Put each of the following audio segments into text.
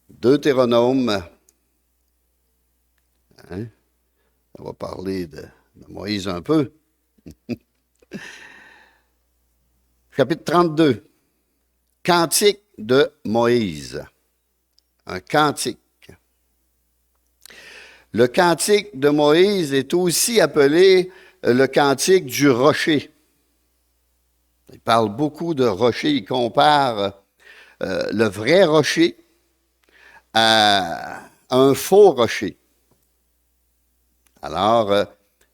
Deutéronome, hein? On va parler de Moïse un peu. Chapitre 32, Cantique de Moïse. Un cantique. Le cantique de Moïse est aussi appelé le cantique du rocher. Il parle beaucoup de rocher. Il compare le vrai rocher à un faux rocher. Alors,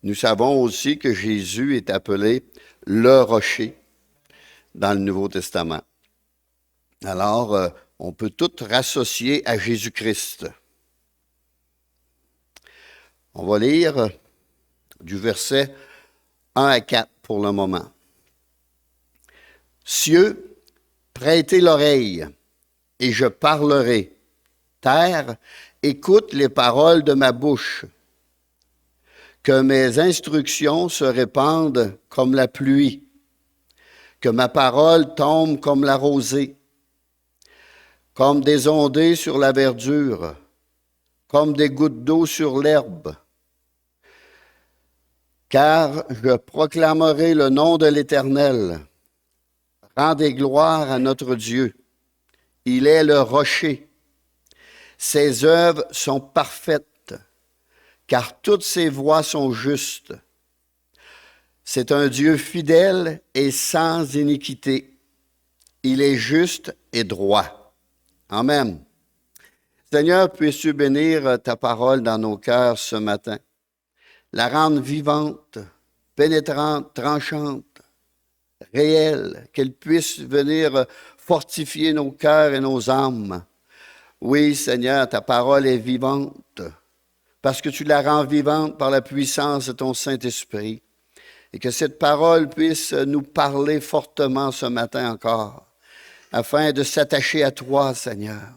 nous savons aussi que Jésus est appelé le rocher dans le Nouveau Testament. Alors, on peut tout rassocier à Jésus-Christ. On va lire du verset 1 à 4 pour le moment. Cieux, prêtez l'oreille, et je parlerai. Terre, écoute les paroles de ma bouche. Que mes instructions se répandent comme la pluie, que ma parole tombe comme la rosée, comme des ondées sur la verdure, comme des gouttes d'eau sur l'herbe. Car je proclamerai le nom de l'Éternel. Rendez gloire à notre Dieu. Il est le rocher. Ses œuvres sont parfaites, car toutes ses voies sont justes. C'est un Dieu fidèle et sans iniquité. Il est juste et droit. Amen. Seigneur, puisses-tu bénir ta parole dans nos cœurs ce matin, la rendre vivante, pénétrante, tranchante, réelle, qu'elle puisse venir fortifier nos cœurs et nos âmes. Oui, Seigneur, ta parole est vivante, parce que tu la rends vivante par la puissance de ton Saint-Esprit. Et que cette parole puisse nous parler fortement ce matin encore, afin de s'attacher à toi, Seigneur,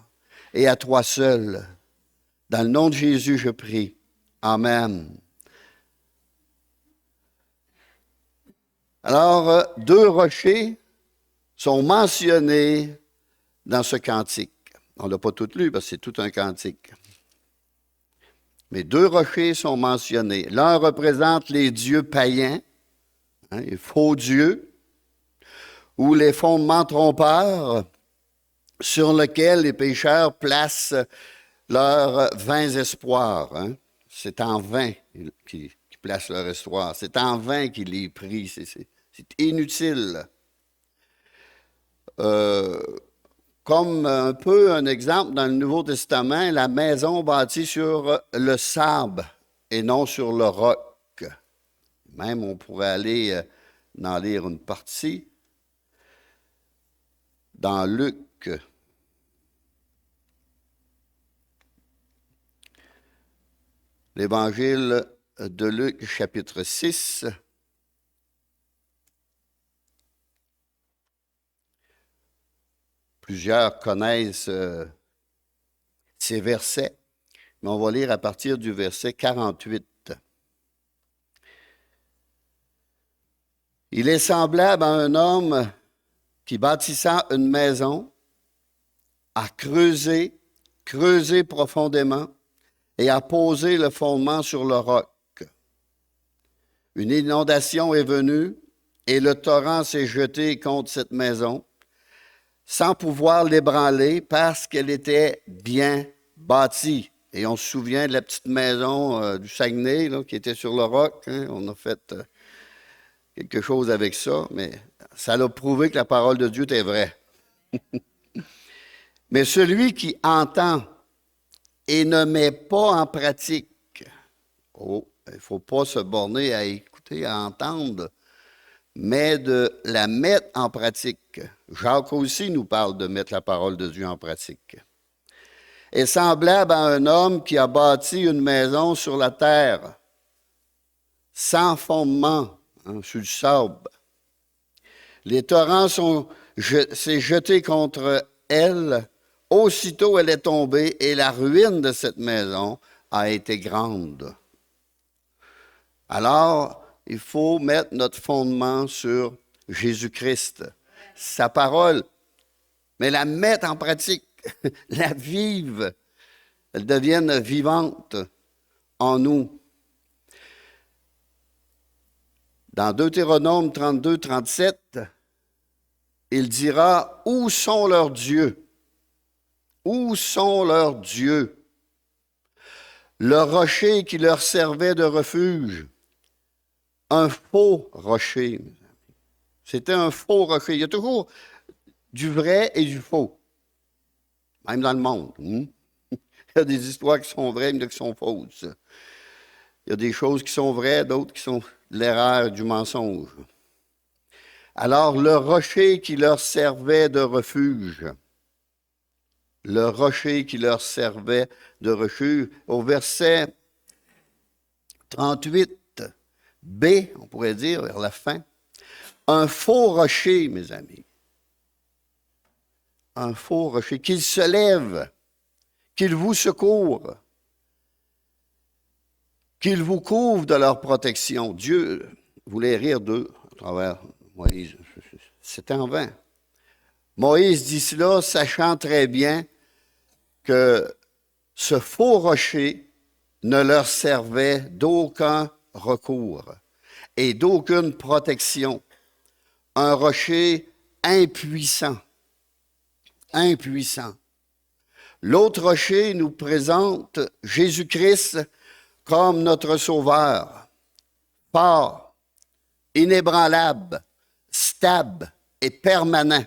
et à toi seul. Dans le nom de Jésus, je prie. Amen. Alors, deux rochers sont mentionnés dans ce cantique. On ne l'a pas tout lu parce que c'est tout un cantique. Mais deux rochers sont mentionnés. L'un représente les dieux païens, les faux dieux, ou les fondements trompeurs sur lesquels les pécheurs placent leurs vains espoirs. C'est en vain qu'ils placent leur espoir. C'est en vain qu'ils les prient. C'est inutile. Comme un peu un exemple dans le Nouveau Testament, la maison bâtie sur le sable et non sur le roc. Même on pourrait aller en lire une partie dans Luc. L'Évangile de Luc, chapitre 6. Plusieurs connaissent ces versets, mais on va lire à partir du verset 48. Il est semblable à un homme qui, bâtissant une maison, a creusé profondément et a posé le fondement sur le roc. Une inondation est venue et le torrent s'est jeté contre cette maison sans pouvoir l'ébranler parce qu'elle était bien bâtie. Et on se souvient de la petite maison du Saguenay là, qui était sur le roc. On a fait quelque chose avec ça, mais ça a prouvé que la parole de Dieu était vraie. Mais celui qui entend et ne met pas en pratique, il ne faut pas se borner à écouter, à entendre, mais de la mettre en pratique. Jacques aussi nous parle de mettre la parole de Dieu en pratique. Est semblable à un homme qui a bâti une maison sur la terre, sans fondement, sur le sable. Les torrents s'est jeté contre elle. Aussitôt elle est tombée et la ruine de cette maison a été grande. Alors, il faut mettre notre fondement sur Jésus-Christ, sa parole, mais la mettre en pratique. la vivent, elles deviennent vivantes en nous. Dans Deutéronome 32, 37, il dira, « Où sont leurs dieux? Où sont leurs dieux? Le rocher qui leur servait de refuge. » Un faux rocher. C'était un faux rocher. Il y a toujours du vrai et du faux, même dans le monde. Il y a des histoires qui sont vraies, mais qui sont fausses. Il y a des choses qui sont vraies, d'autres qui sont l'erreur du mensonge. Alors, le rocher qui leur servait de refuge, le rocher qui leur servait de refuge, au verset 38b, on pourrait dire, vers la fin, un faux rocher, mes amis, un faux rocher, qu'il se lève, qu'il vous secourt, qu'il vous couvre de leur protection. Dieu voulait rire d'eux à travers Moïse. C'était en vain. Moïse dit cela, sachant très bien que ce faux rocher ne leur servait d'aucun recours et d'aucune protection. Un rocher impuissant. Impuissant. L'autre rocher nous présente Jésus-Christ comme notre sauveur, fort, inébranlable, stable et permanent.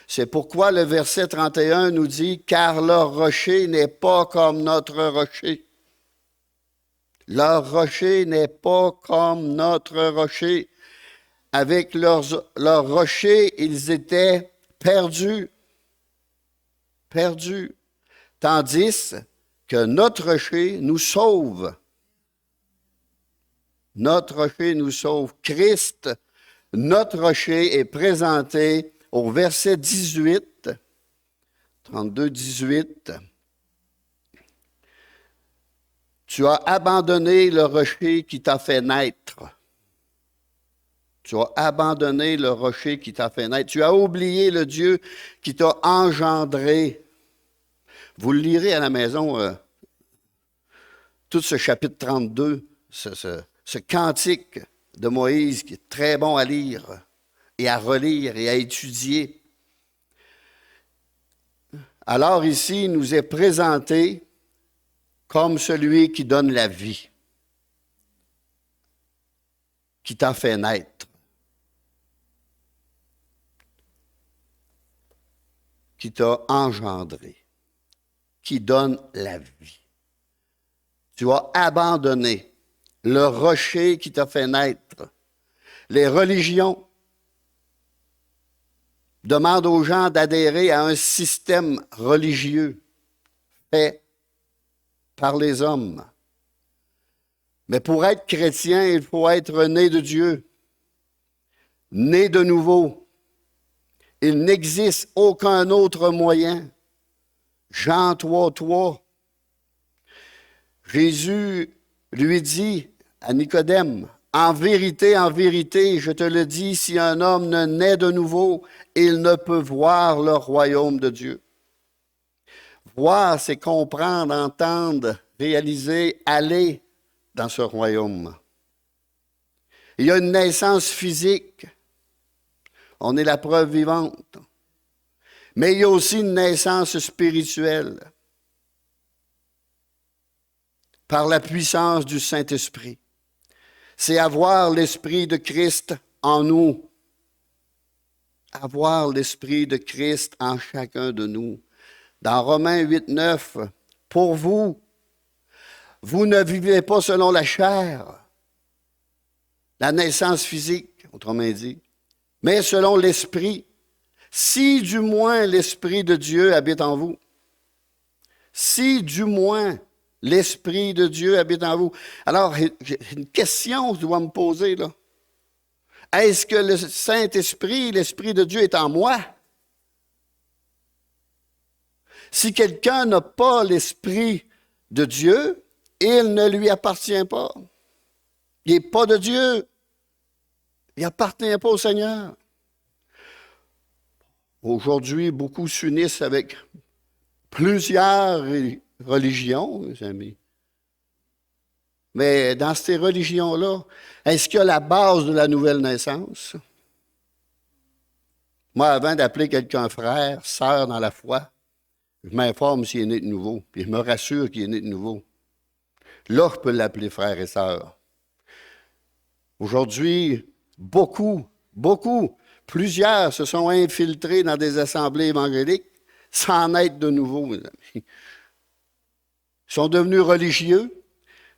C'est pourquoi le verset 31 nous dit « Car leur rocher n'est pas comme notre rocher. » Leur rocher n'est pas comme notre rocher. Avec leur rocher, ils étaient perdus. Perdus. Tandis que notre rocher nous sauve. Notre rocher nous sauve. Christ, notre rocher, est présenté au verset 18, 32, 18. Tu as abandonné le rocher qui t'a fait naître. Tu as abandonné le rocher qui t'a fait naître. Tu as oublié le Dieu qui t'a engendré. Vous le lirez à la maison, tout ce chapitre 32, ce cantique de Moïse qui est très bon à lire et à relire et à étudier. Alors ici, il nous est présenté comme celui qui donne la vie, qui t'a fait naître, qui t'a engendré, qui donne la vie. Tu as abandonné le rocher qui t'a fait naître. Les religions demandent aux gens d'adhérer à un système religieux fait par les hommes. Mais pour être chrétien, il faut être né de Dieu, né de nouveau. Il n'existe aucun autre moyen. Jean 3, 3. Jésus lui dit à Nicodème, en vérité, je te le dis, si un homme ne naît de nouveau, il ne peut voir le royaume de Dieu. Voir, c'est comprendre, entendre, réaliser, aller dans ce royaume. Il y a une naissance physique. On est la preuve vivante. Mais il y a aussi une naissance spirituelle par la puissance du Saint-Esprit. C'est avoir l'Esprit de Christ en nous. Avoir l'Esprit de Christ en chacun de nous. Dans Romains 8, 9, pour vous, vous ne vivez pas selon la chair, la naissance physique, autrement dit, mais selon l'Esprit, si du moins l'Esprit de Dieu habite en vous. Si du moins l'Esprit de Dieu habite en vous. Alors, j'ai une question que je dois me poser, là. Est-ce que le Saint-Esprit, l'Esprit de Dieu est en moi? Si quelqu'un n'a pas l'Esprit de Dieu, il ne lui appartient pas. Il n'est pas de Dieu. Il n'appartient pas au Seigneur. Aujourd'hui, beaucoup s'unissent avec plusieurs religions, mes amis. Mais dans ces religions-là, est-ce qu'il y a la base de la nouvelle naissance? Moi, avant d'appeler quelqu'un frère, sœur dans la foi, je m'informe s'il est né de nouveau, puis je me rassure qu'il est né de nouveau. Là, je peux l'appeler frère et sœur. Aujourd'hui, plusieurs se sont infiltrés dans des assemblées évangéliques sans naître de nouveau, mes amis. Ils sont devenus religieux,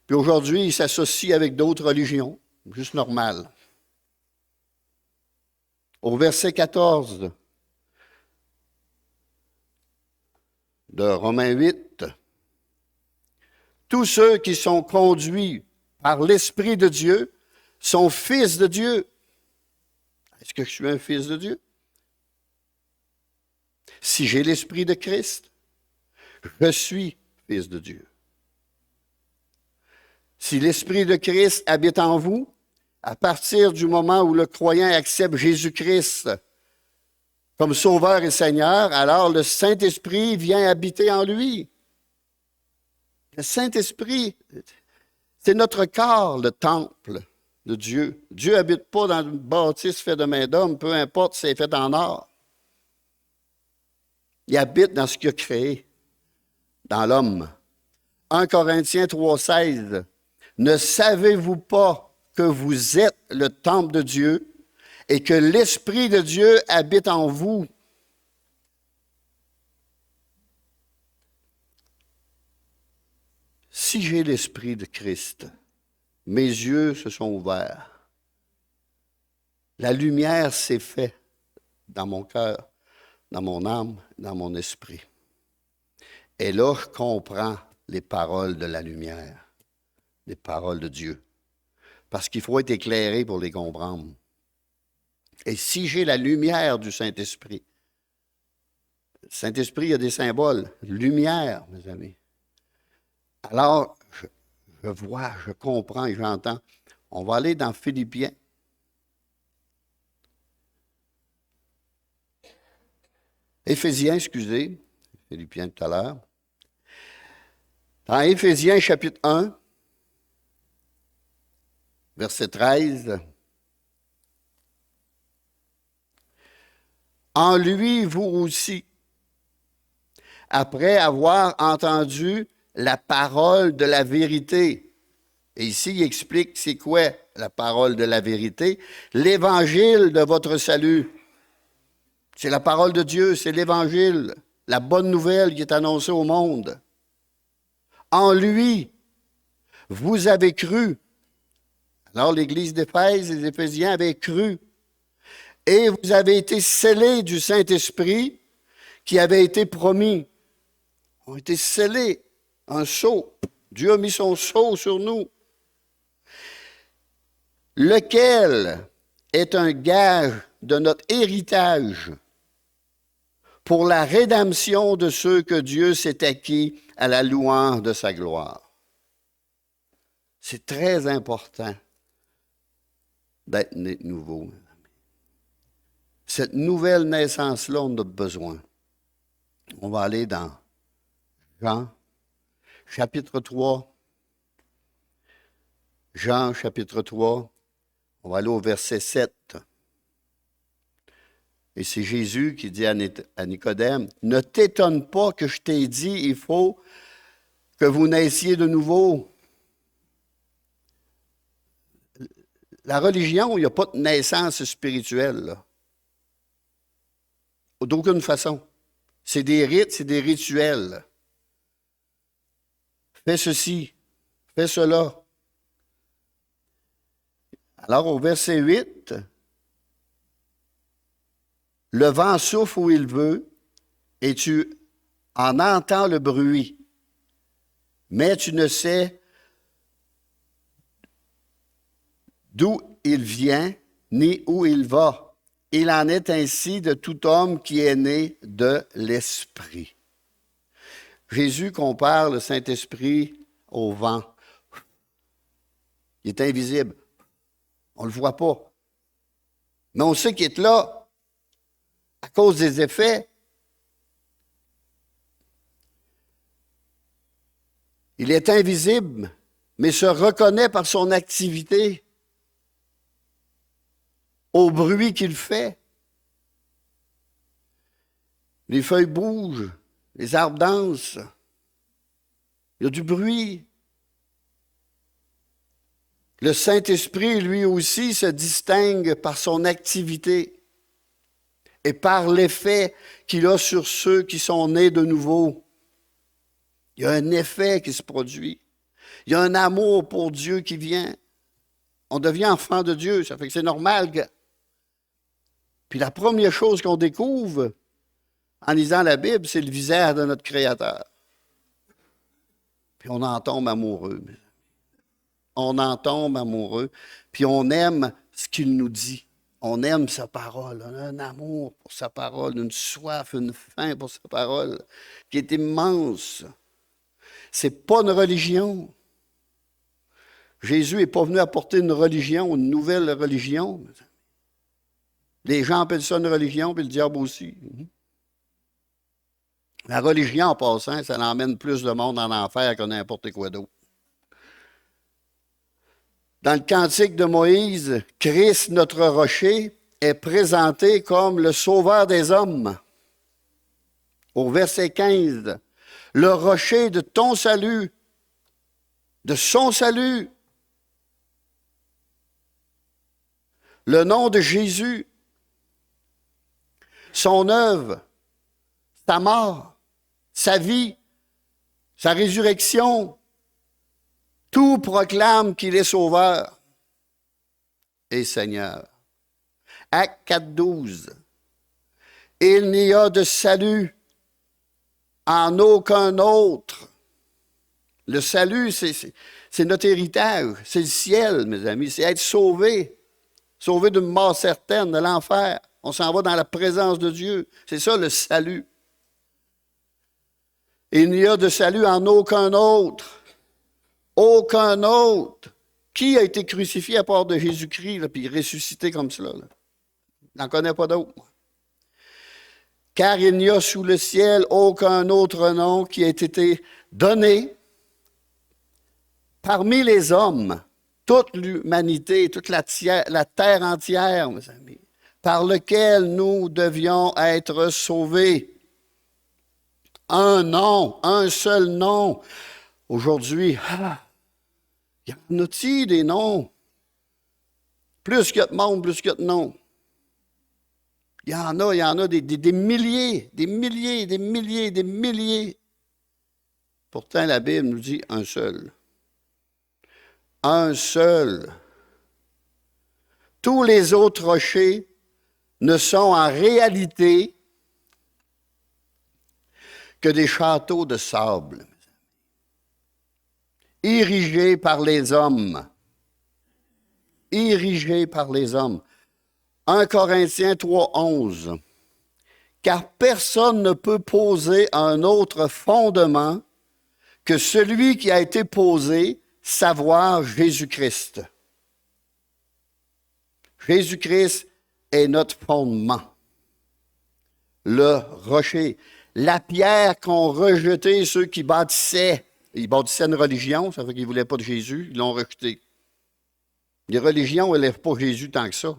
puis aujourd'hui, ils s'associent avec d'autres religions. Juste normal. Au verset 14 de Romains 8, tous ceux qui sont conduits par l'Esprit de Dieu sont fils de Dieu. Est-ce que je suis un fils de Dieu? Si j'ai l'Esprit de Christ, je suis fils de Dieu. Si l'Esprit de Christ habite en vous, à partir du moment où le croyant accepte Jésus-Christ comme Sauveur et Seigneur, alors le Saint-Esprit vient habiter en lui. Le Saint-Esprit, c'est notre corps, le temple de Dieu. Dieu n'habite pas dans une bâtisse faite de main d'homme, peu importe si c'est fait en or. Il habite dans ce qu'il a créé, dans l'homme. 1 Corinthiens 3,16. Ne savez-vous pas que vous êtes le temple de Dieu et que l'Esprit de Dieu habite en vous? Si j'ai l'Esprit de Christ, mes yeux se sont ouverts. La lumière s'est faite dans mon cœur, dans mon âme, dans mon esprit. Et là, je comprends les paroles de la lumière, les paroles de Dieu. Parce qu'il faut être éclairé pour les comprendre. Et si j'ai la lumière du Saint-Esprit, le Saint-Esprit, il y a des symboles. Lumière, mes amis. Alors, je vois, je comprends et j'entends. On va aller dans Philippiens. Éphésiens, excusez. Philippiens tout à l'heure. Dans Éphésiens, chapitre 1, verset 13. En lui, vous aussi, après avoir entendu la parole de la vérité. Et ici, il explique c'est quoi la parole de la vérité. L'évangile de votre salut. C'est la parole de Dieu, c'est l'évangile, la bonne nouvelle qui est annoncée au monde. En lui, vous avez cru. Alors, l'Église d'Éphèse, les Éphésiens avaient cru. Et vous avez été scellés du Saint-Esprit qui avait été promis. On a été scellés, un sceau. Dieu a mis son sceau sur nous. Lequel est un gage de notre héritage pour la rédemption de ceux que Dieu s'est acquis à la louange de sa gloire. C'est très important d'être né de nouveau. Cette nouvelle naissance-là, on a besoin. On va aller dans Jean, chapitre 3. Jean, chapitre 3. On va aller au verset 7. Et c'est Jésus qui dit à Nicodème, « Ne t'étonne pas que je t'ai dit, il faut que vous naissiez de nouveau. » La religion, il n'y a pas de naissance spirituelle, là. D'aucune façon. C'est des rites, c'est des rituels. Fais ceci, fais cela. Alors, au verset 8, le vent souffle où il veut et tu en entends le bruit, mais tu ne sais d'où il vient ni où il va. Il en est ainsi de tout homme qui est né de l'Esprit. Jésus compare le Saint-Esprit au vent. Il est invisible. On ne le voit pas. Mais on sait qu'il est là à cause des effets Il est invisible, mais se reconnaît par son activité, au bruit qu'il fait. Les feuilles bougent, les arbres dansent, il y a du bruit. Le Saint-Esprit, lui aussi, se distingue par son activité et par l'effet qu'il a sur ceux qui sont nés de nouveau. Il y a un effet qui se produit. Il y a un amour pour Dieu qui vient. On devient enfant de Dieu, ça fait que c'est normal que... Puis la première chose qu'on découvre en lisant la Bible, c'est le visage de notre Créateur. Puis on en tombe amoureux. On en tombe amoureux, puis on aime ce qu'il nous dit. On aime sa parole. On a un amour pour sa parole, une soif, une faim pour sa parole, qui est immense. C'est pas une religion. Jésus n'est pas venu apporter une religion, une nouvelle religion. Les gens appellent ça une religion, puis le diable aussi. La religion, en passant, ça emmène plus de monde en enfer que n'importe quoi d'autre. Dans le cantique de Moïse, Christ, notre rocher, est présenté comme le sauveur des hommes. Au verset 15, le rocher de ton salut, de son salut. Le nom de Jésus, son œuvre, sa mort, sa vie, sa résurrection, tout proclame qu'il est sauveur et Seigneur. Acte 4.12. Il n'y a de salut en aucun autre. Le salut, c'est notre héritage, c'est le ciel, mes amis, c'est être sauvé, sauvé d'une mort certaine, de l'enfer. On s'en va dans la présence de Dieu. C'est ça le salut. Il n'y a de salut en aucun autre. Aucun autre. Qui a été crucifié à part de Jésus-Christ, là, puis ressuscité comme cela? Là? Je n'en connais pas d'autre. Car il n'y a sous le ciel aucun autre nom qui ait été donné parmi les hommes, toute l'humanité, toute la terre entière, mes amis, par lequel nous devions être sauvés. Un nom, un seul nom. Aujourd'hui, il y en a-t-il des noms? Plus qu'il y a de monde, plus qu'il y a de noms. Il y en a des milliers, des milliers, des milliers, des milliers. Pourtant, la Bible nous dit un seul. Un seul. Tous les autres rochers ne sont en réalité que des châteaux de sable, érigés par les hommes. Érigés par les hommes. 1 Corinthiens 3.11. Car personne ne peut poser un autre fondement que celui qui a été posé, savoir Jésus-Christ. Jésus-Christ est notre fondement. Le rocher. La pierre qu'ont rejeté ceux qui bâtissaient. Ils bâtissaient une religion, ça fait qu'ils ne voulaient pas de Jésus, ils l'ont rejeté. Les religions n'élèvent pas Jésus tant que ça.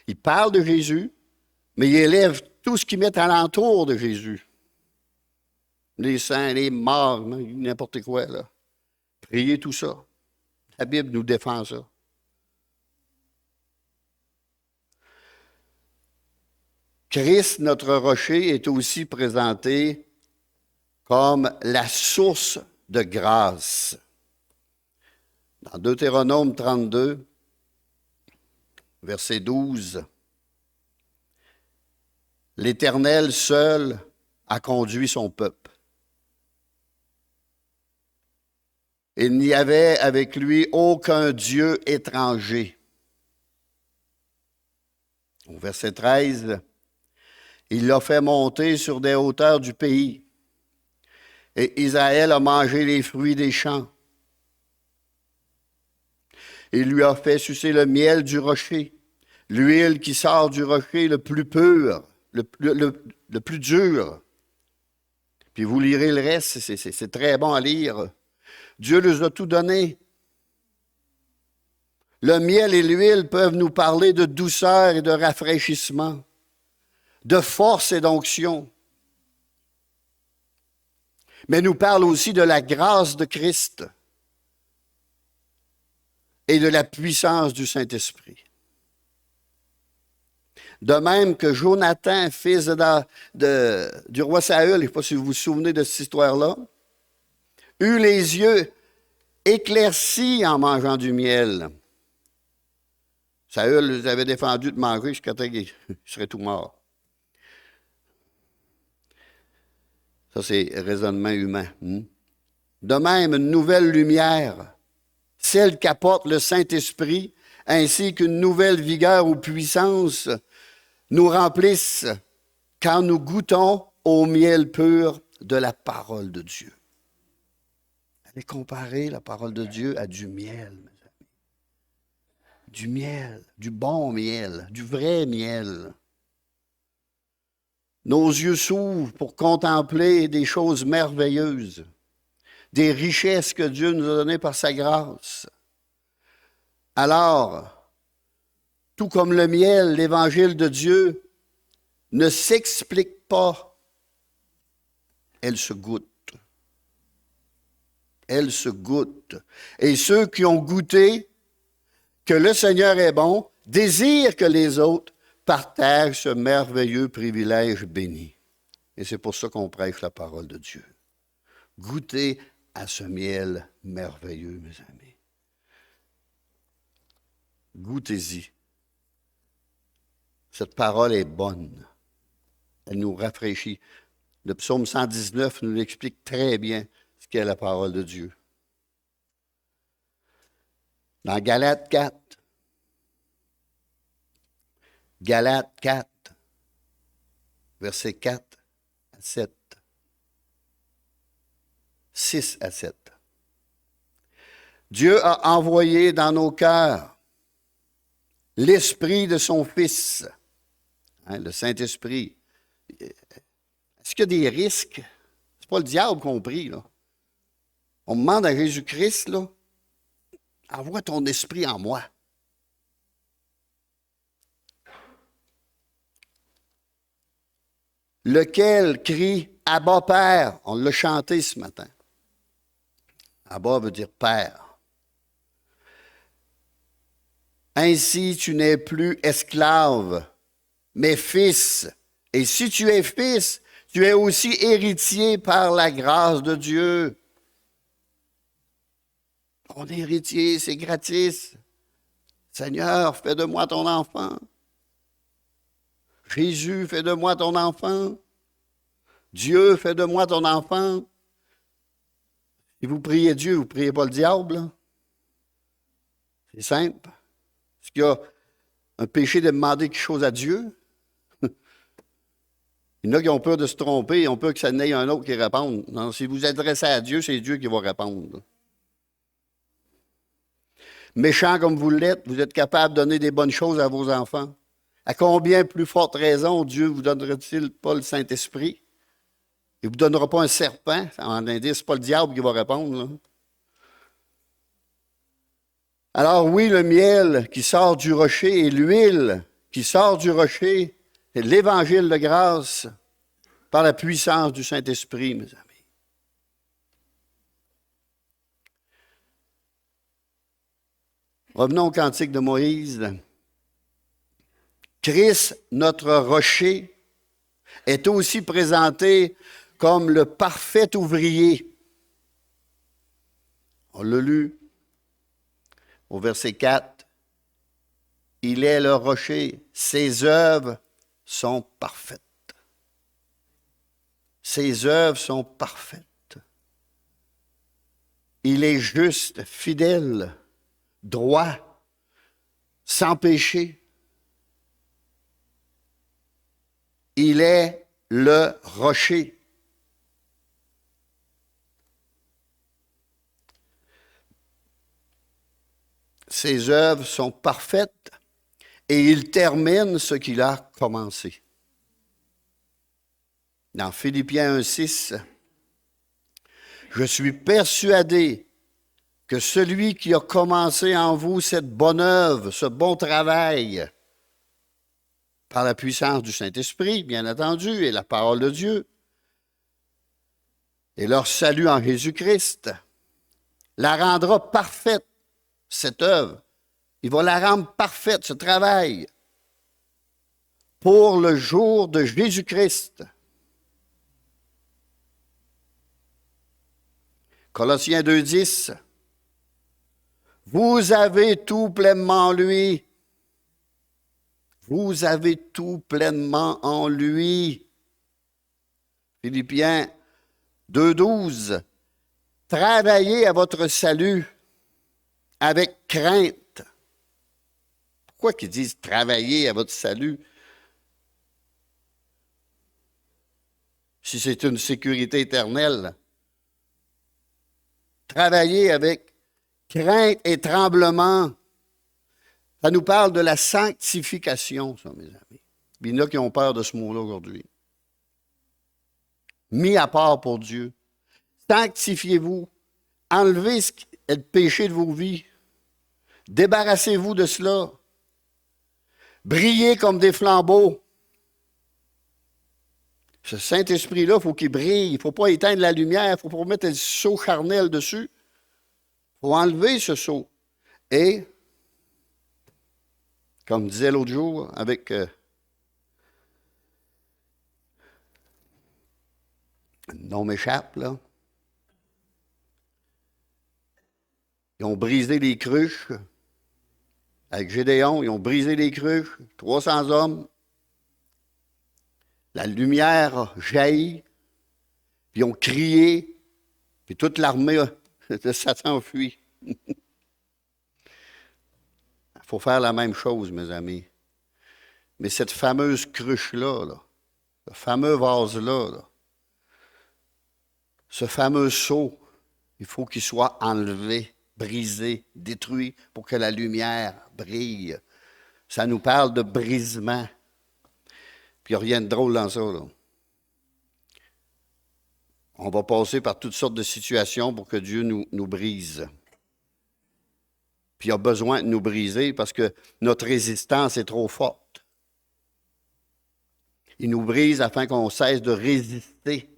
Ils parlent de Jésus, mais ils élèvent tout ce qu'ils mettent alentour de Jésus. Les saints, les morts, n'importe quoi, là. Priez tout ça. La Bible nous défend ça. Christ, notre rocher, est aussi présenté comme la source de grâce. Dans Deutéronome 32, verset 12, l'Éternel seul a conduit son peuple. Il n'y avait avec lui aucun Dieu étranger. Au verset 13, il l'a fait monter sur des hauteurs du pays. Et Israël a mangé les fruits des champs. Il lui a fait sucer le miel du rocher, l'huile qui sort du rocher le plus pur, le plus dur. Puis vous lirez le reste, c'est très bon à lire. Dieu nous a tout donné. Le miel et l'huile peuvent nous parler de douceur et de rafraîchissement, de force et d'onction. Mais nous parlent aussi de la grâce de Christ et de la puissance du Saint-Esprit. De même que Jonathan, fils du roi Saül, je ne sais pas si vous vous souvenez de cette histoire-là, eut les yeux éclaircis en mangeant du miel. Saül les avait défendus de manger jusqu'à temps qu'il serait tout mort. Ça, c'est raisonnement humain. De même, une nouvelle lumière, celle qu'apporte le Saint-Esprit, ainsi qu'une nouvelle vigueur ou puissance, nous remplissent quand nous goûtons au miel pur de la parole de Dieu. Allez comparer la parole de Dieu à du miel, mes amis. Du miel, du bon miel, du vrai miel. Nos yeux s'ouvrent pour contempler des choses merveilleuses, des richesses que Dieu nous a données par sa grâce. Alors, tout comme le miel, l'évangile de Dieu ne s'explique pas, elle se goûte. Elle se goûte. Et ceux qui ont goûté que le Seigneur est bon désirent que les autres partagent ce merveilleux privilège béni. Et c'est pour ça qu'on prêche la parole de Dieu. Goûtez à ce miel merveilleux, mes amis. Goûtez-y. Cette parole est bonne. Elle nous rafraîchit. Le psaume 119 nous explique très bien ce qu'est la parole de Dieu. Dans Galates 4, versets 4 à 7, 6 à 7. Dieu a envoyé dans nos cœurs l'Esprit de son Fils, le Saint-Esprit. Est-ce qu'il y a des risques? C'est pas le diable qu'on prie, là. On demande à Jésus-Christ, là, envoie ton esprit en moi. Lequel crie Abba Père. On l'a chanté ce matin. Abba veut dire Père. Ainsi, tu n'es plus esclave, mais fils. Et si tu es fils, tu es aussi héritier par la grâce de Dieu. On est héritier, c'est gratis. Seigneur, fais de moi ton enfant. Jésus, fais de moi ton enfant. Dieu, fais de moi ton enfant. Si vous priez Dieu, vous ne priez pas le diable. Là. C'est simple. Est-ce qu'il y a un péché de demander quelque chose à Dieu? Il y en a qui ont peur de se tromper, ils ont peur que ça n'ait un autre qui réponde. Non, si vous vous adressez à Dieu, c'est Dieu qui va répondre. Méchant comme vous l'êtes, vous êtes capable de donner des bonnes choses à vos enfants. À combien plus forte raison Dieu vous donnerait-il pas le Saint-Esprit? Il ne vous donnera pas un serpent. En indice, ce n'est pas le diable qui va répondre. Là. Alors oui, le miel qui sort du rocher et l'huile qui sort du rocher, c'est l'évangile de grâce par la puissance du Saint-Esprit, mes amis. Revenons au cantique de Moïse. Christ, notre rocher, est aussi présenté comme le parfait ouvrier. On l'a lu au verset 4. Il est le rocher, ses œuvres sont parfaites. Ses œuvres sont parfaites. Il est juste, fidèle, droit, sans péché. Il est le rocher. Ses œuvres sont parfaites et il termine ce qu'il a commencé. Dans Philippiens 1,6, je suis persuadé que celui qui a commencé en vous cette bonne œuvre, ce bon travail, par la puissance du Saint-Esprit, bien entendu, et la parole de Dieu, et leur salut en Jésus-Christ, la rendra parfaite, cette œuvre. Il va la rendre parfaite, ce travail, pour le jour de Jésus-Christ. Colossiens 2,10. Vous avez tout pleinement en lui. Vous avez tout pleinement en lui. Philippiens 2,12. Travaillez à votre salut avec crainte. Pourquoi qu'ils disent travailler à votre salut? Si c'est une sécurité éternelle. Travailler avec crainte et tremblement. Ça nous parle de la sanctification, ça, mes amis. Il y en a qui ont peur de ce mot-là aujourd'hui. Mis à part pour Dieu. Sanctifiez-vous. Enlevez le péché de vos vies. Débarrassez-vous de cela. Brillez comme des flambeaux. Ce Saint-Esprit-là, il faut qu'il brille. Il ne faut pas éteindre la lumière. Il ne faut pas mettre le sceau charnel dessus. Il faut enlever ce sceau. Et, comme disait l'autre jour, avec le nom m'échappe, là. Ils ont brisé les cruches. Avec Gédéon, ils ont brisé les cruches. 300 hommes. La lumière jaillit. Puis ils ont crié. Puis toute l'armée de Satan fuit. Il faut faire la même chose, mes amis. Mais cette fameuse cruche-là, là, ce fameux vase-là, là, ce fameux seau, il faut qu'il soit enlevé, brisé, détruit pour que la lumière brille. Ça nous parle de brisement. Puis il n'y a rien de drôle dans ça, là. On va passer par toutes sortes de situations pour que Dieu nous brise. Puis il a besoin de nous briser parce que notre résistance est trop forte. Il nous brise afin qu'on cesse de résister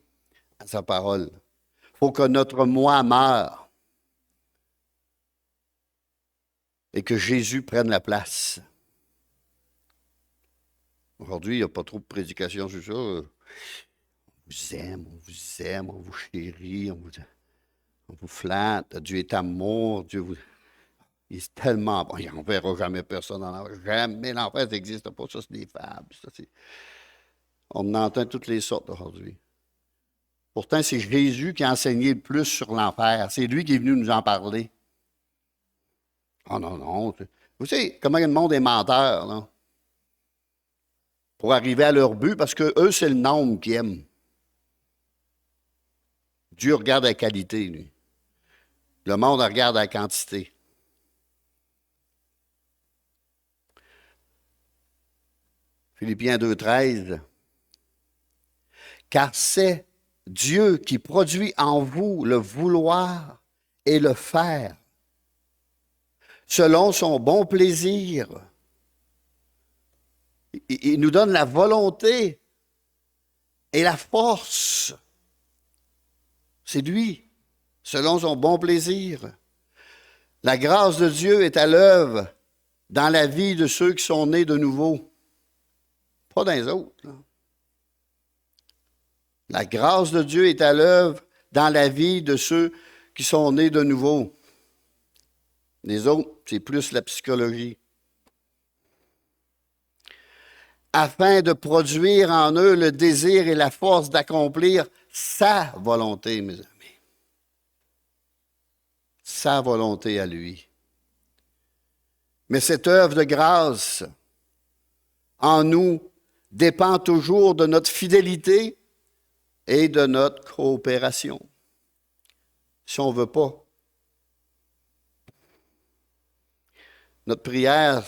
à sa parole. Il faut que notre moi meure et que Jésus prenne la place. Aujourd'hui, il n'y a pas trop de prédication sur ça. On vous aime, on vous chérit, on vous flatte. Dieu est amour, Dieu vous... Il est tellement bon. On ne verra jamais personne dans l'enfer. Jamais l'enfer, ça n'existe pas. Ça, c'est des fables. On en entend toutes les sortes aujourd'hui. Pourtant, c'est Jésus qui a enseigné le plus sur l'enfer. C'est lui qui est venu nous en parler. Oh non. Vous savez comment le monde est menteur, là? Pour arriver à leur but, parce que eux, c'est le nombre qu'ils aiment. Dieu regarde la qualité, lui. Le monde regarde la quantité. Philippiens 2,13. Car c'est Dieu qui produit en vous le vouloir et le faire, selon son bon plaisir. Il nous donne la volonté et la force. C'est lui, selon son bon plaisir. La grâce de Dieu est à l'œuvre dans la vie de ceux qui sont nés de nouveau. Pas dans les autres, là. La grâce de Dieu est à l'œuvre dans la vie de ceux qui sont nés de nouveau. Les autres, c'est plus la psychologie. Afin de produire en eux le désir et la force d'accomplir sa volonté, mes amis. Sa volonté à lui. Mais cette œuvre de grâce en nous dépend toujours de notre fidélité et de notre coopération. Si on ne veut pas. Notre prière,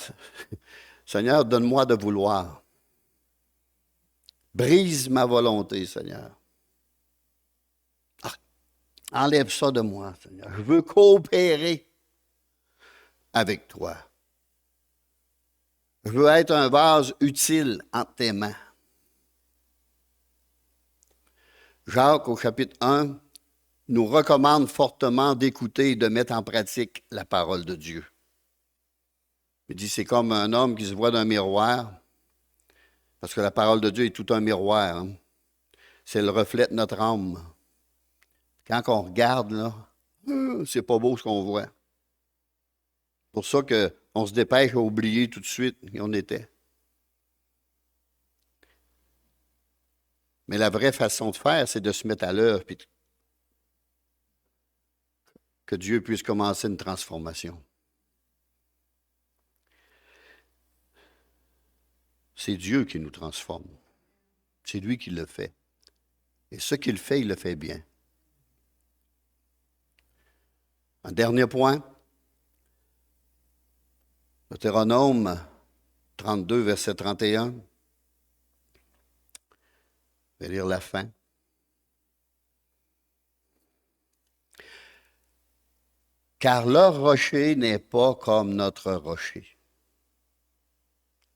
Seigneur, donne-moi de vouloir. Brise ma volonté, Seigneur. Enlève ça de moi, Seigneur. Je veux coopérer avec toi. Je veux être un vase utile entre tes mains. Jacques, au chapitre 1, nous recommande fortement d'écouter et de mettre en pratique la parole de Dieu. Il dit, c'est comme un homme qui se voit dans un miroir, parce que la parole de Dieu est tout un miroir. Hein. C'est le reflet de notre âme. Quand on regarde, là, c'est pas beau ce qu'on voit. C'est pour ça qu'on se dépêche à oublier tout de suite qui on était. Mais la vraie façon de faire, c'est de se mettre à l'œuvre puis que Dieu puisse commencer une transformation. C'est Dieu qui nous transforme. C'est lui qui le fait. Et ce qu'il fait, il le fait bien. Un dernier point. Deutéronome 32, verset 31. Je vais lire la fin. Car leur rocher n'est pas comme notre rocher.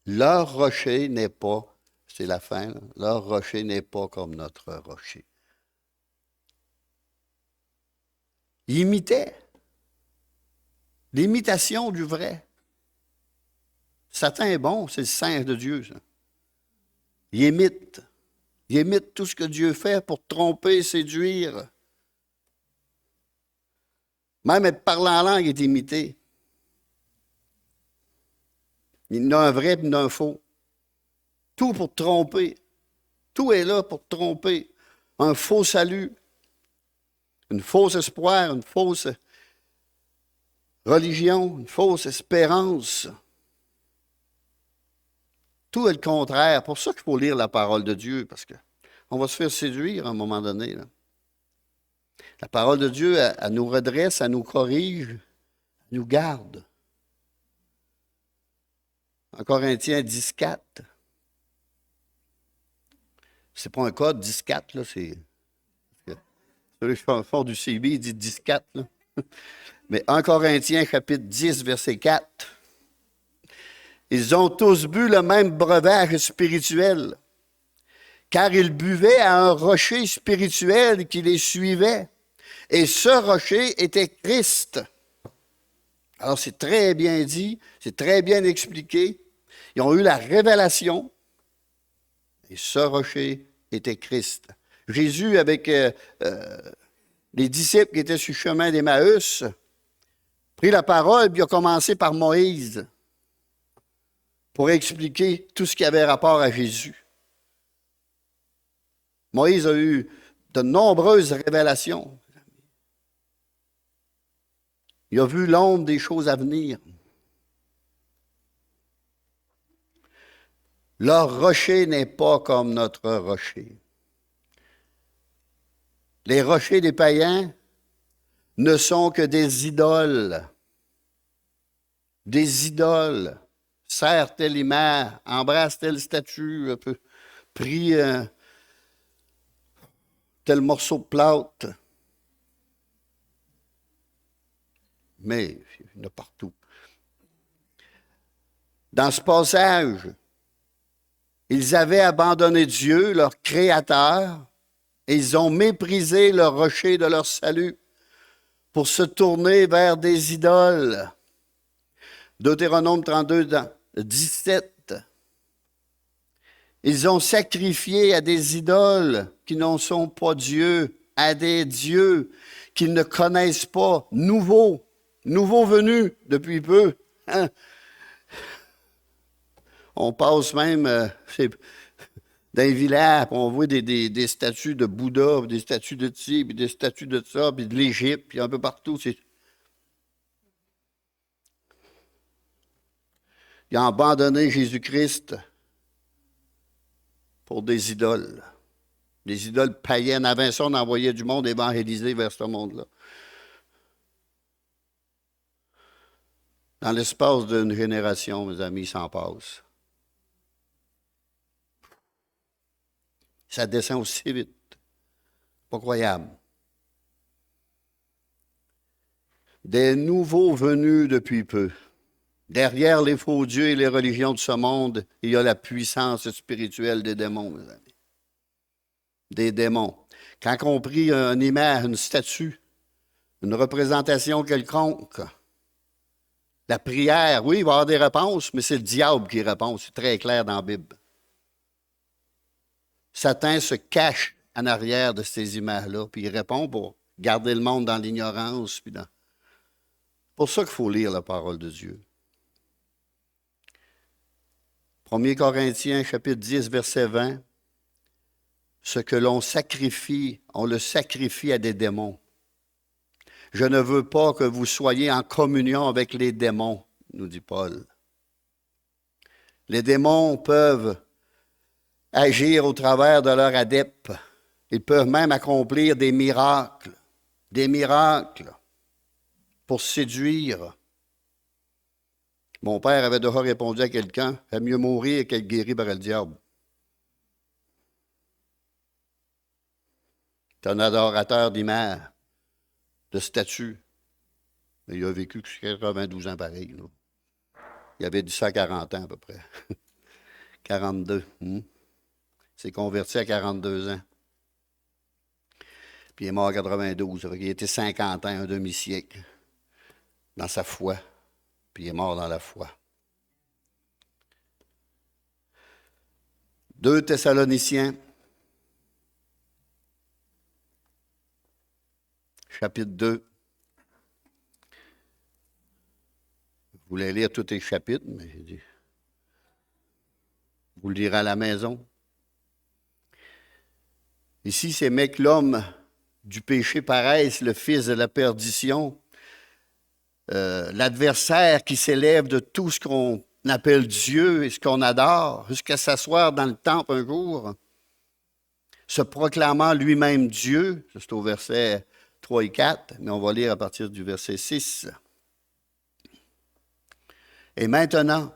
Leur rocher n'est pas, c'est la fin, là, leur rocher n'est pas comme notre rocher. Il imitait l'imitation du vrai. Satan est bon, c'est le singe de Dieu, ça. Il imite. Il imite tout ce que Dieu fait pour tromper, séduire. Même être parlant en langue est imité. Il y en a un vrai et il y en a un faux. Tout pour tromper. Tout est là pour tromper. Un faux salut, une fausse espoir, une fausse religion, une fausse espérance. Tout est le contraire. Pour ça qu'il faut lire la parole de Dieu, parce qu'on va se faire séduire à un moment donné. Là. La parole de Dieu, elle nous redresse, elle nous corrige, elle nous garde. En Corinthiens 10,4. C'est pas un code 10,4, là, c'est. Ceux qui font du CB, ils disent 10,4, là. Mais en Corinthiens, chapitre 10, verset 4. Ils ont tous bu le même breuvage spirituel, car ils buvaient à un rocher spirituel qui les suivait. Et ce rocher était Christ. Alors, c'est très bien dit, c'est très bien expliqué. Ils ont eu la révélation. Et ce rocher était Christ. Jésus, avec les disciples qui étaient sur le chemin d'Emmaüs, prit la parole, puis il a commencé par Moïse pour expliquer tout ce qui avait rapport à Jésus. Moïse a eu de nombreuses révélations. Il a vu l'ombre des choses à venir. Leur rocher n'est pas comme notre rocher. Les rochers des païens ne sont que des idoles. Des idoles. Serre telle image, embrasse telle statue, prie tel morceau de plâtre. Mais il y en a partout. Dans ce passage, ils avaient abandonné Dieu, leur Créateur, et ils ont méprisé le rocher de leur salut pour se tourner vers des idoles. Deutéronome 32, 17. Ils ont sacrifié à des idoles qui n'en sont pas Dieu, à des dieux qu'ils ne connaissent pas, nouveaux venus depuis peu. Hein? On passe même dans les villages, on voit des statues de Bouddha, des statues de ci, puis des statues de ça, puis de l'Égypte, puis un peu partout. Ils ont abandonné Jésus-Christ pour des idoles. Des idoles païennes. Avant ça, on envoyait du monde évangéliser vers ce monde-là. Dans l'espace d'une génération, mes amis, il s'en passe. Ça descend aussi vite. Pas croyable. des nouveaux venus depuis peu. Derrière les faux dieux et les religions de ce monde, il y a la puissance spirituelle des démons, mes amis. Des démons. Quand on prie une image, une statue, une représentation quelconque, la prière, oui, il va y avoir des réponses, mais c'est le diable qui répond. C'est très clair dans la Bible. Satan se cache en arrière de ces images-là, puis il répond pour garder le monde dans l'ignorance. C'est pour ça qu'il faut lire la parole de Dieu. 1 Corinthiens, chapitre 10, verset 20. Ce que l'on sacrifie, on le sacrifie à des démons. Je ne veux pas que vous soyez en communion avec les démons, nous dit Paul. Les démons peuvent agir au travers de leurs adeptes. Ils peuvent même accomplir des miracles pour séduire. Mon père avait déjà répondu à quelqu'un, « Il vaut mieux mourir qu'être guéri par le diable. » C'est un adorateur d'images, de statues. Mais il a vécu 92 ans pareil. Là. Il avait dit ça à 40 ans à peu près. 42. Il s'est converti à 42 ans. Puis il est mort à 92. Il était 50 ans, un demi-siècle, dans sa foi. Puis il est mort dans la foi. 2 Thessaloniciens, chapitre 2. Je voulais lire tous les chapitres, mais j'ai dit, vous le lirez à la maison. Ici, c'est mais que l'homme du péché paraisse, le fils de la perdition, l'adversaire qui s'élève de tout ce qu'on appelle Dieu et ce qu'on adore, jusqu'à s'asseoir dans le temple un jour, se proclamant lui-même Dieu. C'est au verset 3 et 4, mais on va lire à partir du verset 6. Et maintenant,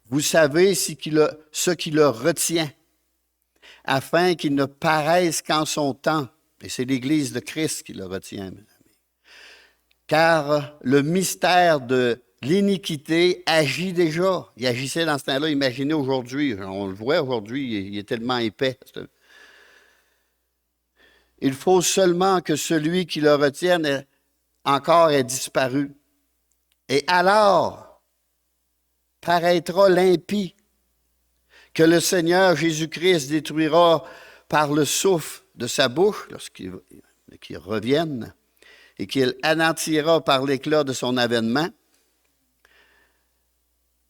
vous savez ce qui le retient, afin qu'il ne paraisse qu'en son temps. Et c'est l'Église de Christ qui le retient, mes amis. Car le mystère de l'iniquité agit déjà. Il agissait dans ce temps-là, imaginez aujourd'hui. On le voit aujourd'hui, il est tellement épais. Il faut seulement que celui qui le retienne encore ait disparu. Et alors paraîtra l'impie que le Seigneur Jésus-Christ détruira par le souffle de sa bouche lorsqu'il revienne et qu'il anéantira par l'éclat de son avènement.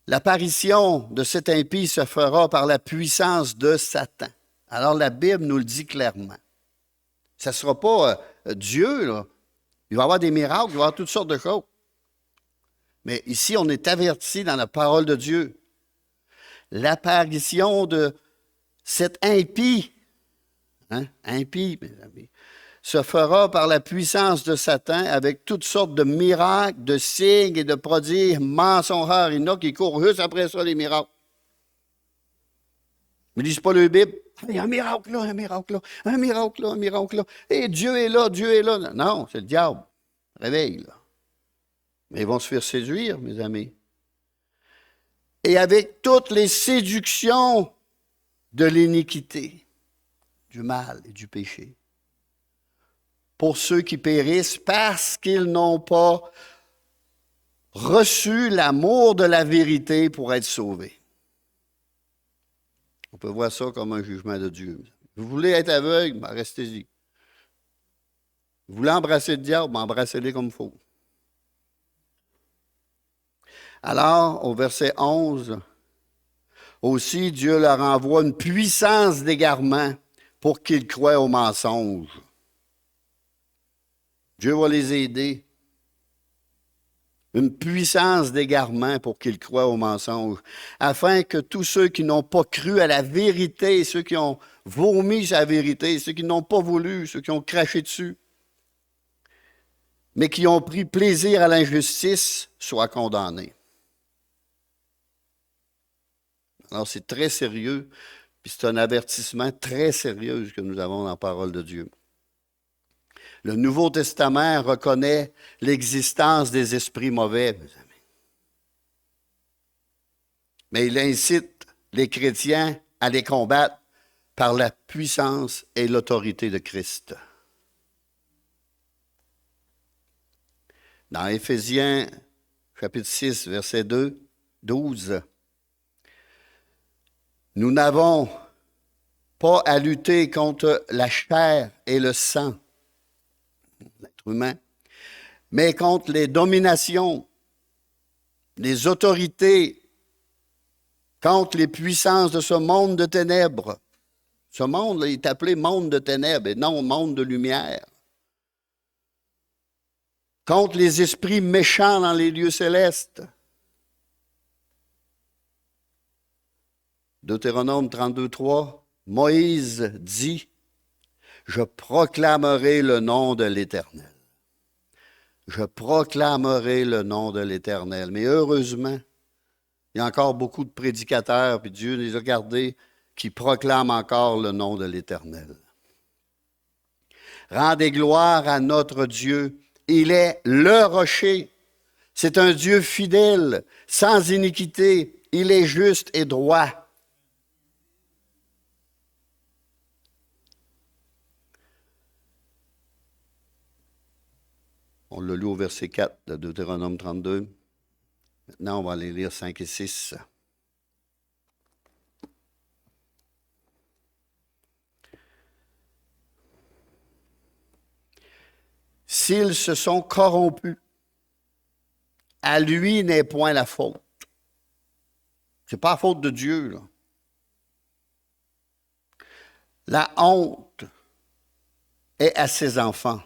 L'apparition de cet impie se fera par la puissance de Satan. Alors la Bible nous le dit clairement. Ça ne sera pas Dieu, là. Il va y avoir des miracles, il va y avoir toutes sortes de choses. Mais ici, on est averti dans la parole de Dieu. L'apparition de cet impie, impie, mes amis, se fera par la puissance de Satan avec toutes sortes de miracles, de signes et de prodiges mensongers. Il y en a qui courent juste après ça, les miracles. Ils ne lisent pas le Bible. Il y a un miracle là, un miracle là, un miracle là, un miracle là. Et Dieu est là, Dieu est là. Non, c'est le diable. Réveille, là. Mais ils vont se faire séduire, mes amis. Et avec toutes les séductions de l'iniquité, du mal et du péché. Pour ceux qui périssent parce qu'ils n'ont pas reçu l'amour de la vérité pour être sauvés. On peut voir ça comme un jugement de Dieu. Vous voulez être aveugle, ben restez-y. Vous voulez embrasser le diable, ben embrassez-le comme il faut. Alors, au verset 11, aussi Dieu leur envoie une puissance d'égarement pour qu'ils croient au mensonge. Dieu va les aider. Une puissance d'égarement pour qu'ils croient au mensonge, afin que tous ceux qui n'ont pas cru à la vérité, ceux qui ont vomi sa vérité, ceux qui n'ont pas voulu, ceux qui ont craché dessus, mais qui ont pris plaisir à l'injustice, soient condamnés. Alors c'est très sérieux, puis c'est un avertissement très sérieux que nous avons dans la parole de Dieu. Le Nouveau Testament reconnaît l'existence des esprits mauvais, mes amis. Mais il incite les chrétiens à les combattre par la puissance et l'autorité de Christ. Dans Éphésiens, chapitre 6, verset 12, nous n'avons pas à lutter contre la chair et le sang, l'être humain, mais contre les dominations, les autorités, contre les puissances de ce monde de ténèbres. Ce monde là, est appelé monde de ténèbres et non monde de lumière. Contre les esprits méchants dans les lieux célestes. Deutéronome 32, 3, Moïse dit, « Je proclamerai le nom de l'Éternel. » Je proclamerai le nom de l'Éternel. Mais heureusement, il y a encore beaucoup de prédicateurs, puis Dieu les a gardés, qui proclament encore le nom de l'Éternel. Rendez gloire à notre Dieu. Il est le rocher. C'est un Dieu fidèle, sans iniquité. Il est juste et droit. On l'a lu au verset 4 de Deutéronome 32. Maintenant, on va aller lire 5 et 6. S'ils se sont corrompus, à lui n'est point la faute. Ce n'est pas la faute de Dieu, là. La honte est à ses enfants.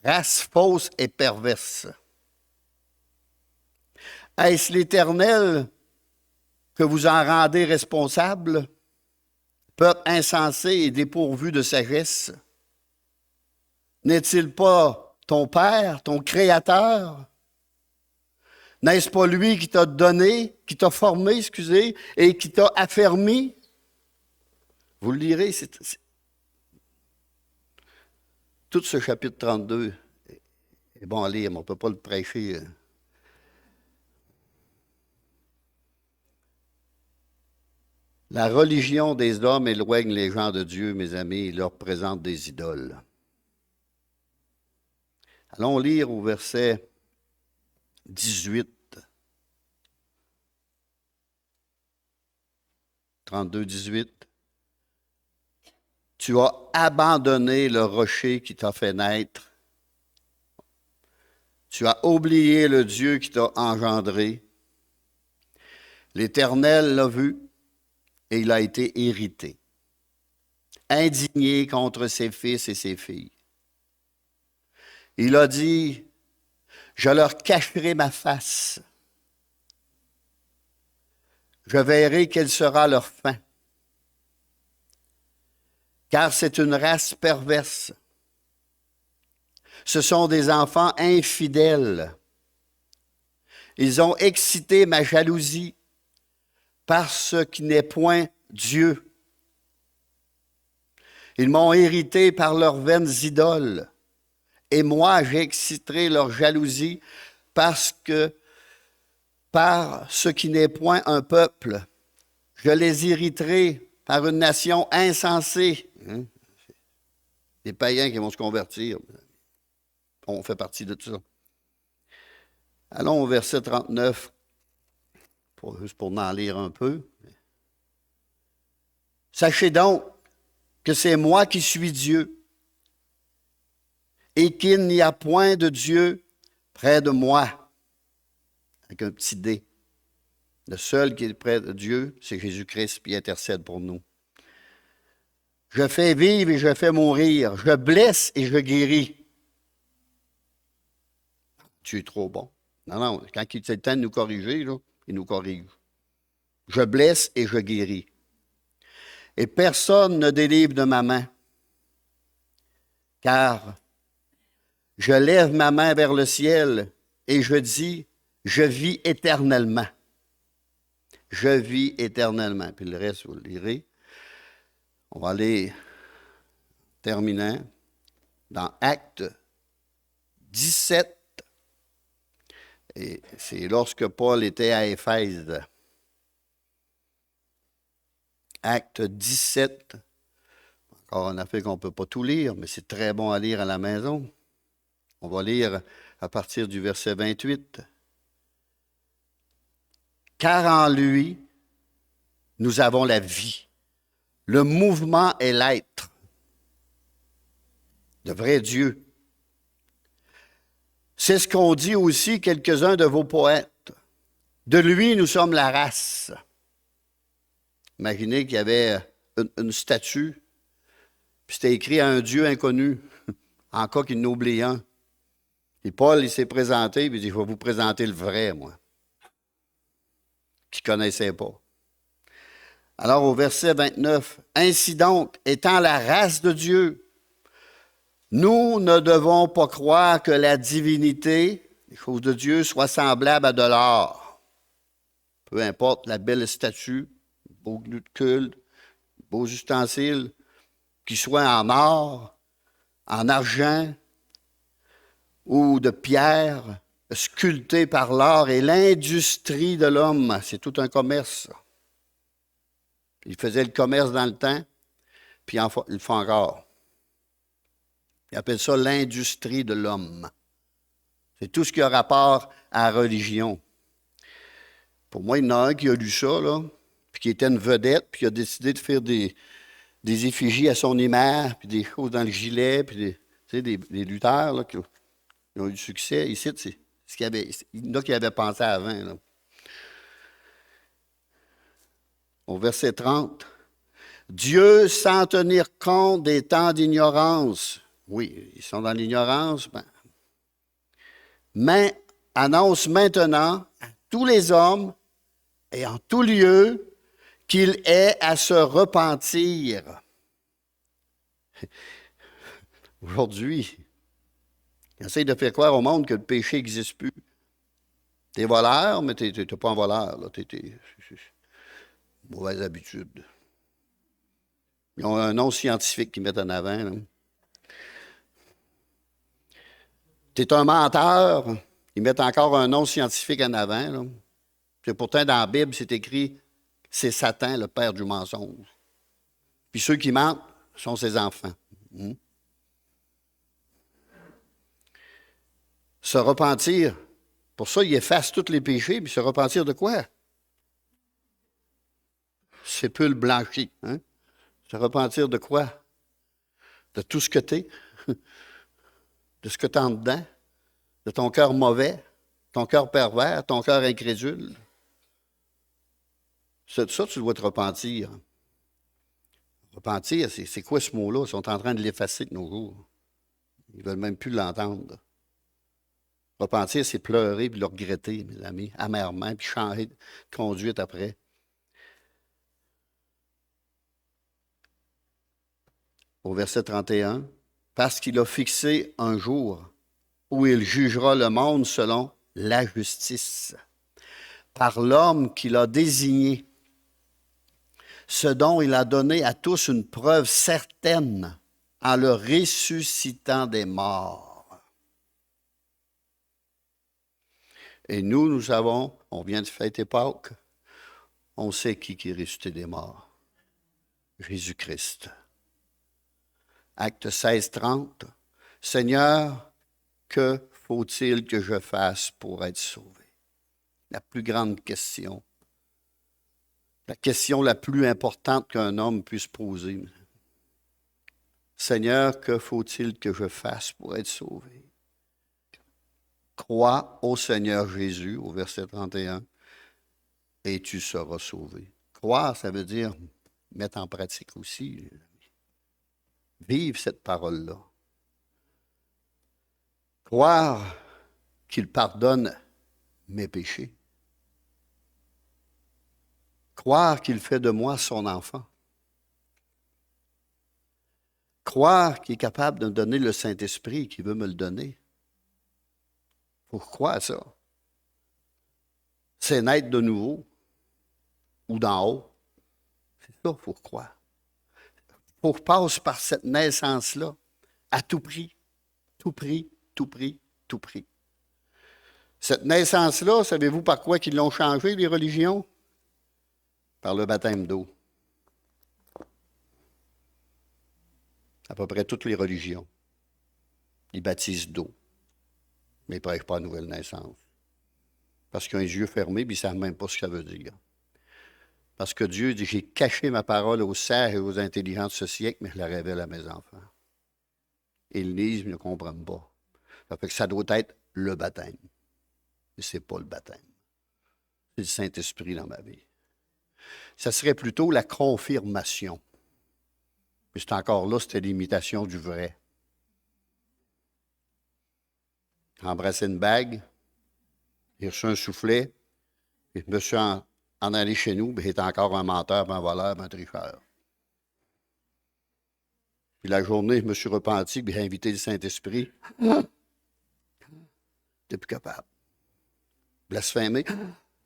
Race fausse et perverse. Est-ce l'Éternel que vous en rendez responsable, peuple insensé et dépourvu de sagesse? N'est-il pas ton Père, ton Créateur? N'est-ce pas lui qui t'a donné, qui t'a formé, et qui t'a affermi? Vous le lirez, tout ce chapitre 32 est bon à lire, mais on ne peut pas le prêcher. La religion des hommes éloigne les gens de Dieu, mes amis, il leur présente des idoles. Allons lire au verset 18. 32, 18. Tu as abandonné le rocher qui t'a fait naître. Tu as oublié le Dieu qui t'a engendré. L'Éternel l'a vu et il a été irrité, indigné contre ses fils et ses filles. Il a dit, je leur cacherai ma face. Je verrai quelle sera leur fin. Car c'est une race perverse. Ce sont des enfants infidèles. Ils ont excité ma jalousie parce qu'il n'est point Dieu. Ils m'ont irrité par leurs vaines idoles. Et moi, j'exciterai leur jalousie par ce qui n'est point un peuple. Je les irriterai par une nation insensée. Des païens qui vont se convertir. On fait partie de tout ça. Allons au verset 39, juste pour en lire un peu. Sachez donc que c'est moi qui suis Dieu et qu'il n'y a point de Dieu près de moi, avec un petit D. Le seul qui est près de Dieu, c'est Jésus-Christ qui intercède pour nous. Je fais vivre et je fais mourir. Je blesse et je guéris. Tu es trop bon. Non, quand il est le temps de nous corriger, là, il nous corrige. Je blesse et je guéris. Et personne ne délivre de ma main, car je lève ma main vers le ciel et je dis, je vis éternellement. Je vis éternellement. Puis le reste, vous le lirez. On va aller terminant dans Actes, 17. Et c'est lorsque Paul était à Éphèse. Acte 17. Encore un affaire qu'on ne peut pas tout lire, mais c'est très bon à lire à la maison. On va lire à partir du verset 28. Car en lui, nous avons la vie, le mouvement et l'être. Le vrai Dieu. C'est ce qu'ont dit aussi quelques-uns de vos poètes. De lui, nous sommes la race. Imaginez qu'il y avait une statue, puis c'était écrit à un Dieu inconnu, en cas qu'il n'oublie un. Et Paul, il s'est présenté, puis il dit, je vais vous présenter le vrai, moi, qu'il ne connaissait pas. Alors, au verset 29, « Ainsi donc, étant la race de Dieu, nous ne devons pas croire que la divinité, les choses de Dieu, soit semblable à de l'or. Peu importe la belle statue, beau lieu de culte, beaux ustensiles, qu'ils soient en or, en argent ou de pierre, sculptés par l'or et l'industrie de l'homme. C'est tout un commerce. Ils faisaient le commerce dans le temps, puis ils le font encore. Ils appellent ça l'industrie de l'homme. C'est tout ce qui a rapport à la religion. Pour moi, il y en a un qui a lu ça, là, puis qui était une vedette, puis qui a décidé de faire des effigies à son image, puis des choses dans le gilet, puis des lutteurs là, qui ont eu du succès. Ici, c'est ce qu'il y avait. Il y en a qui avaient pensé avant. Là. Au verset 30, Dieu, sans tenir compte des temps d'ignorance, oui, ils sont dans l'ignorance, mais annonce maintenant à tous les hommes et en tout lieu qu'il est à se repentir. Aujourd'hui, il essaie de faire croire au monde que le péché n'existe plus. Tu es voleur, mais tu n'es pas un voleur. C'est mauvaise habitude. Ils ont un nom scientifique qu'ils mettent en avant. Tu es un menteur, ils mettent encore un nom scientifique en avant. Là. Puis pourtant, dans la Bible, c'est écrit « C'est Satan, le père du mensonge ». Puis ceux qui mentent sont ses enfants. Se repentir, pour ça, il efface tous les péchés, puis se repentir de quoi? Sépule blanchi. Hein? Se repentir de quoi? De tout ce que tu es, de ce que tu as en dedans, de ton cœur mauvais, ton cœur pervers, ton cœur incrédule. Ça, tu dois te repentir. Repentir, c'est quoi ce mot-là? Ils sont en train de l'effacer de nos jours. Ils ne veulent même plus l'entendre. Repentir, c'est pleurer puis le regretter, mes amis, amèrement, puis changer de conduite après. Au verset 31, parce qu'il a fixé un jour où il jugera le monde selon la justice, par l'homme qu'il a désigné, ce dont il a donné à tous une preuve certaine en le ressuscitant des morts. Et nous savons, on vient de fêter Pâques, on sait qui est ressuscité des morts. Jésus-Christ. Acte 16, 30. Seigneur, que faut-il que je fasse pour être sauvé? La plus grande question. La question la plus importante qu'un homme puisse poser. Seigneur, que faut-il que je fasse pour être sauvé? Crois au Seigneur Jésus, au verset 31, et tu seras sauvé. Croire, ça veut dire mettre en pratique aussi. Vive cette parole-là. Croire qu'il pardonne mes péchés. Croire qu'il fait de moi son enfant. Croire qu'il est capable de me donner le Saint-Esprit, qu'il veut me le donner. Il faut croire à ça. C'est naître de nouveau ou d'en haut. C'est ça qu'il faut croire. Il faut passer par cette naissance-là à tout prix, tout prix, tout prix. tout prix. Cette naissance-là, savez-vous par quoi qu'ils l'ont changé, les religions? Par le baptême d'eau. À peu près toutes les religions. Ils baptisent d'eau. Mais ils ne prêchent pas la nouvelle naissance. Parce qu'ils ont les yeux fermés, puis ils ne savent même pas ce que ça veut dire. Parce que Dieu dit, j'ai caché ma parole aux sages et aux intelligents de ce siècle, mais je la révèle à mes enfants. Ils lisent, mais ils ne comprennent pas. Ça fait que ça doit être le baptême. Mais ce n'est pas le baptême. C'est le Saint-Esprit dans ma vie. Ça serait plutôt la confirmation. Mais c'est encore là, c'était l'imitation du vrai. Embrasser une bague, j'ai reçu un soufflet, et je me suis en allé chez nous, puis il était encore un menteur, un voleur, un tricheur. Puis la journée, je me suis repenti, puis j'ai invité le Saint-Esprit. T'es plus capable. Blasphémer.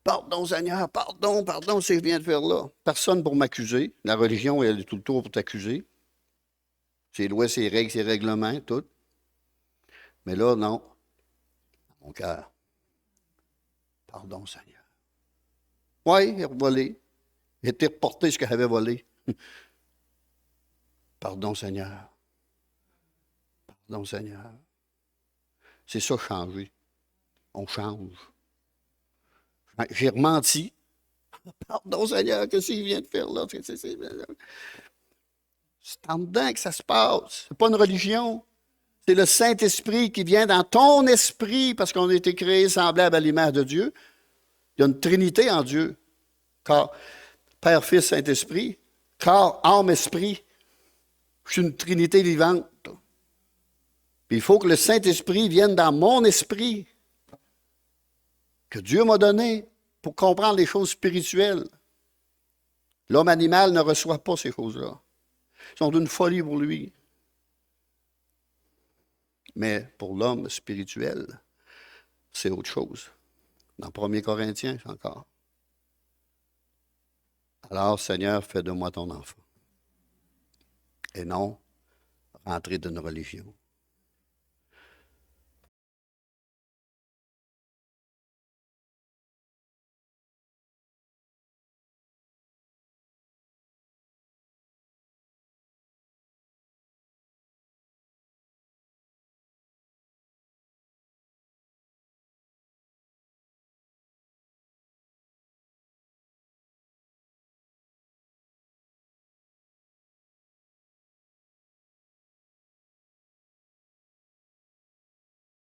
Pardon, Seigneur, pardon, c'est ce que je viens de faire là. Personne pour m'accuser. La religion, elle est tout le tour pour t'accuser. Ses lois, ses règles, ses règlements, tout. Mais là, non. Mon cœur. Pardon, Seigneur. Oui, il a volé. Il a été reporté ce qu'il avait volé. Pardon, Seigneur. Pardon, Seigneur. C'est ça, changer. On change. J'ai rementi. Pardon, Seigneur, qu'est-ce qu'il vient de faire là? C'est en dedans que ça se passe. C'est pas une religion. C'est le Saint-Esprit qui vient dans ton esprit parce qu'on a été créé semblable à l'image de Dieu. Il y a une trinité en Dieu. Corps, Père, Fils, Saint-Esprit. Corps, âme, esprit. Je suis une trinité vivante. Puis il faut que le Saint-Esprit vienne dans mon esprit que Dieu m'a donné pour comprendre les choses spirituelles. L'homme animal ne reçoit pas ces choses-là. Ils sont d'une folie pour lui. Mais pour l'homme spirituel, c'est autre chose. Dans 1 Corinthiens, encore. Alors, Seigneur, fais de moi ton enfant. Et non rentrer dans une religion.